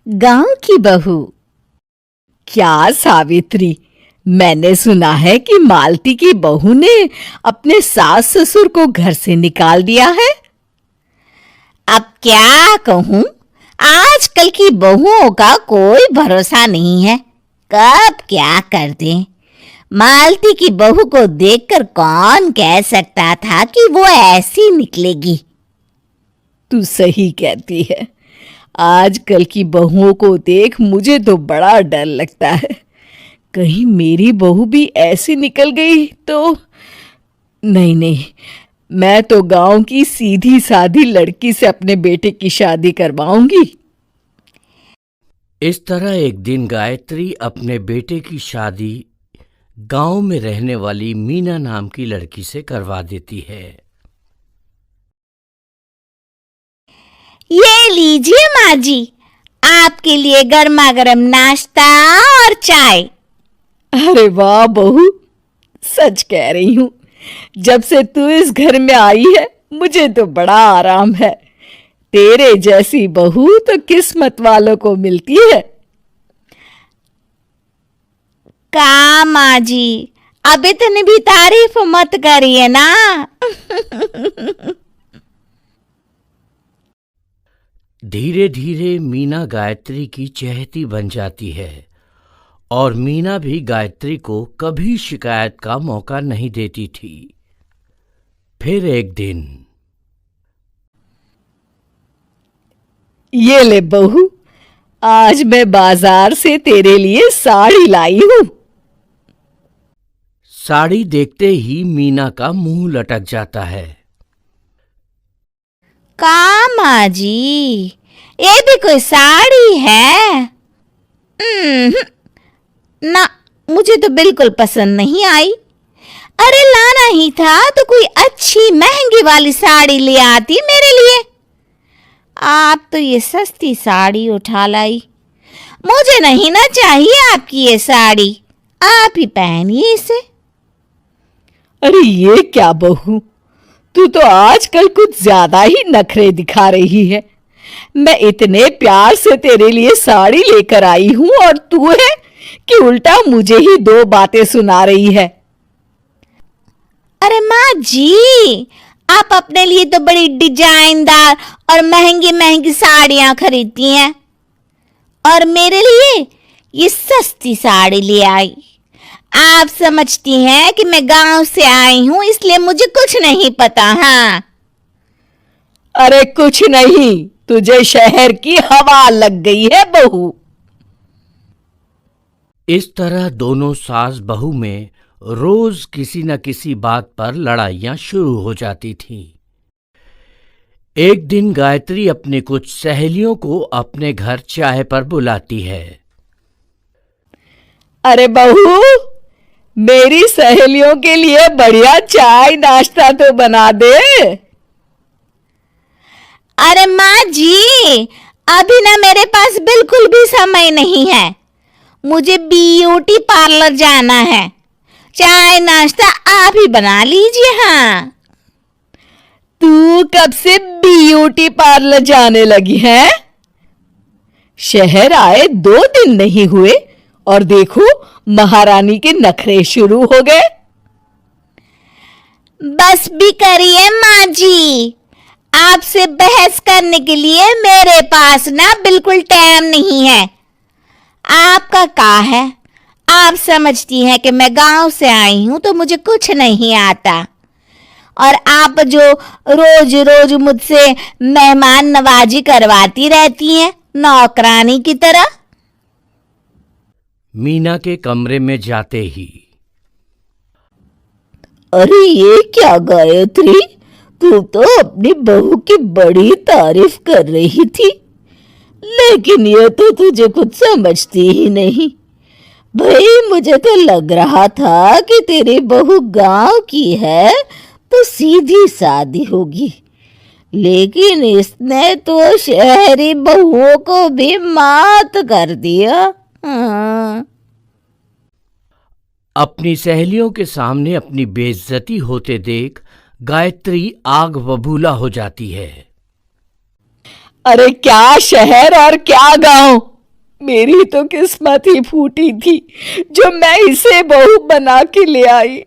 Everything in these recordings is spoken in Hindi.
गांव की बहू। क्या सावित्री, मैंने सुना है कि मालती की बहू ने अपने सास ससुर को घर से निकाल दिया है। अब क्या कहूं, आजकल की बहुओं का कोई भरोसा नहीं है, कब क्या कर दें। मालती की बहू को देखकर कौन कह सकता था कि वो ऐसी निकलेगी। तू सही कहती है, आजकल की बहुओं को देख मुझे तो बड़ा डर लगता है। कहीं मेरी बहू भी ऐसी निकल गई तो। नहीं, मैं तो गांव की सीधी सादी लड़की से अपने बेटे की शादी करवाऊंगी। इस तरह एक दिन गायत्री अपने बेटे की शादी गांव में रहने वाली मीना नाम की लड़की से करवा देती है। ये लीजिए माँ जी, आपके लिए गर्मा गर्म नाश्ता और चाय। अरे वाह बहू, सच कह रही हूँ, जब से तू इस घर में आई है मुझे तो बड़ा आराम है। तेरे जैसी बहू तो किस्मत वालों को मिलती है। का माँ जी, अब इतनी भी तारीफ मत करिए ना। धीरे धीरे मीना गायत्री की चहेती बन जाती है और मीना भी गायत्री को कभी शिकायत का मौका नहीं देती थी। फिर एक दिन, ये ले बहू, आज मैं बाजार से तेरे लिए साड़ी लाई हूं। साड़ी देखते ही मीना का मुंह लटक जाता है। का माँ जी, ये भी कोई साड़ी है? ना, मुझे तो बिल्कुल पसंद नहीं आई। अरे लाना ही था तो कोई अच्छी महंगी वाली साड़ी ले आती मेरे लिए। आप तो ये सस्ती साड़ी उठा लाई। मुझे नहीं ना चाहिए आपकी ये साड़ी, आप ही पहनिए इसे। अरे ये क्या बहू, तू तो आजकल कुछ ज्यादा ही नखरे दिखा रही है। मैं इतने प्यार से तेरे लिए साड़ी लेकर आई हूं और तू है कि उल्टा मुझे ही दो बातें सुना रही है। अरे माँ जी, आप अपने लिए तो बड़ी डिजाइनदार और महंगी महंगी साड़ियां खरीदती हैं और मेरे लिए ये सस्ती साड़ी ले आई। आप समझती हैं कि मैं गांव से आई हूं इसलिए मुझे कुछ नहीं पता। हाँ, अरे कुछ नहीं, तुझे शहर की हवा लग गई है बहू। इस तरह दोनों सास बहू में रोज किसी न किसी बात पर लड़ाइयां शुरू हो जाती थीं। एक दिन गायत्री अपने कुछ सहेलियों को अपने घर चाय पर बुलाती है। अरे बहू, मेरी सहेलियों के लिए बढ़िया चाय नाश्ता तो बना दे। अरे माँ जी, अभी ना मेरे पास बिल्कुल भी समय नहीं है, मुझे ब्यूटी पार्लर जाना है। चाय नाश्ता आप ही बना लीजिए। हाँ, तू कब से ब्यूटी पार्लर जाने लगी है? शहर आए 2 दिन नहीं हुए और देखो महारानी के नखरे शुरू हो गए। बस भी करिए माँ जी, आपसे बहस करने के लिए मेरे पास ना बिल्कुल टाइम नहीं है। आपका क्या है, आप समझती हैं कि मैं गांव से आई हूं तो मुझे कुछ नहीं आता और आप जो रोज रोज मुझसे मेहमान नवाजी करवाती रहती हैं नौकरानी की तरह। मीना के कमरे में जाते ही, अरे ये क्या गायत्री, तू तो अपनी बहू की बड़ी तारीफ कर रही थी, लेकिन ये तो तुझे कुछ समझती ही नहीं। भाई मुझे तो लग रहा था कि तेरी बहू गांव की है तो सीधी सादी होगी, लेकिन इसने तो शहरी बहुओं को भी मात कर दिया। हाँ। अपनी सहेलियों के सामने अपनी बेइज्जती होते देख गायत्री आग बबूला हो जाती है। अरे क्या शहर और क्या गांव, मेरी तो किस्मत ही फूटी थी जो मैं इसे बहू बना के ले आई।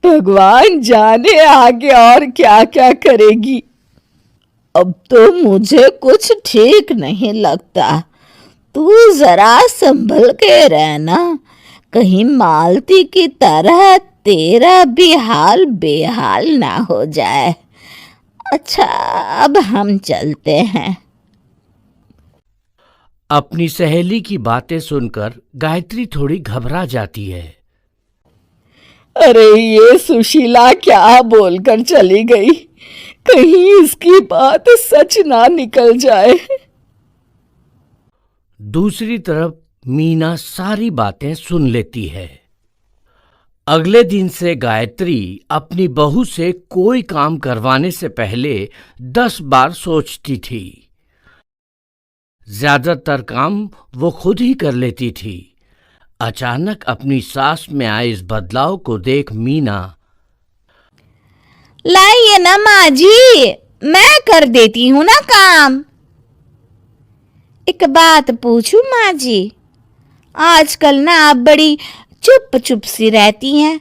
भगवान जाने आगे और क्या क्या करेगी। अब तो मुझे कुछ ठीक नहीं लगता। तू जरा संभल के रहना, कहीं मालती की तरह तेरा भी हाल बेहाल ना हो जाए। अच्छा, अब हम चलते हैं। अपनी सहेली की बातें सुनकर गायत्री थोड़ी घबरा जाती है। अरे ये सुशीला क्या बोलकर चली गई, कहीं इसकी बात सच ना निकल जाए। दूसरी तरफ मीना सारी बातें सुन लेती है। अगले दिन से गायत्री अपनी बहू से कोई काम करवाने से पहले 10 बार सोचती थी। ज्यादातर काम वो खुद ही कर लेती थी। अचानक अपनी सास में आए इस बदलाव को देख मीना, लाइए ना माँ जी, मैं कर देती हूँ ना काम। एक बात पूछूं माँ जी, आजकल ना आप बड़ी चुप चुप सी रहती हैं,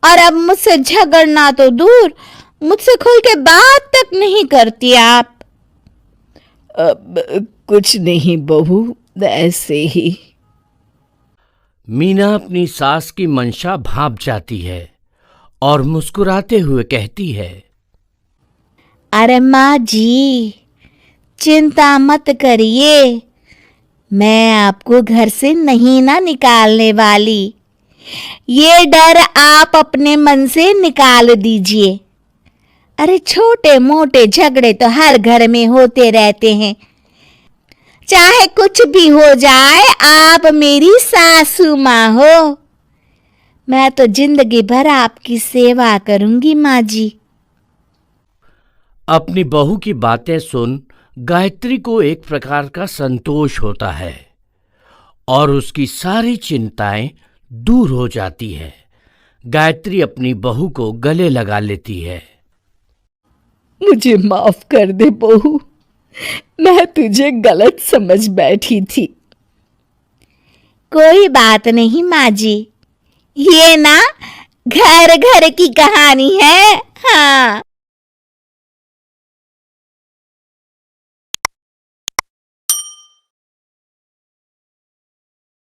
और अब मुझसे झगड़ना तो दूर, मुझसे खुल के बात तक नहीं करती आप। अब कुछ नहीं बहू, ऐसे ही। मीना अपनी सास की मंशा भांप जाती है और मुस्कुराते हुए कहती है, अरे माँ जी, चिंता मत करिए, मैं आपको घर से नहीं ना निकालने वाली। ये डर आप अपने मन से निकाल दीजिए। अरे छोटे मोटे झगड़े तो हर घर में होते रहते हैं, चाहे कुछ भी हो जाए, आप मेरी सासू माँ हो। मैं तो जिंदगी भर आपकी सेवा करूंगी माँ जी। अपनी बहू की बातें सुन गायत्री को एक प्रकार का संतोष होता है और उसकी सारी चिंताएं दूर हो जाती है। गायत्री अपनी बहू को गले लगा लेती है। मुझे माफ कर दे बहू, मैं तुझे गलत समझ बैठी थी। कोई बात नहीं माँ जी, ये ना घर घर की कहानी है। हाँ।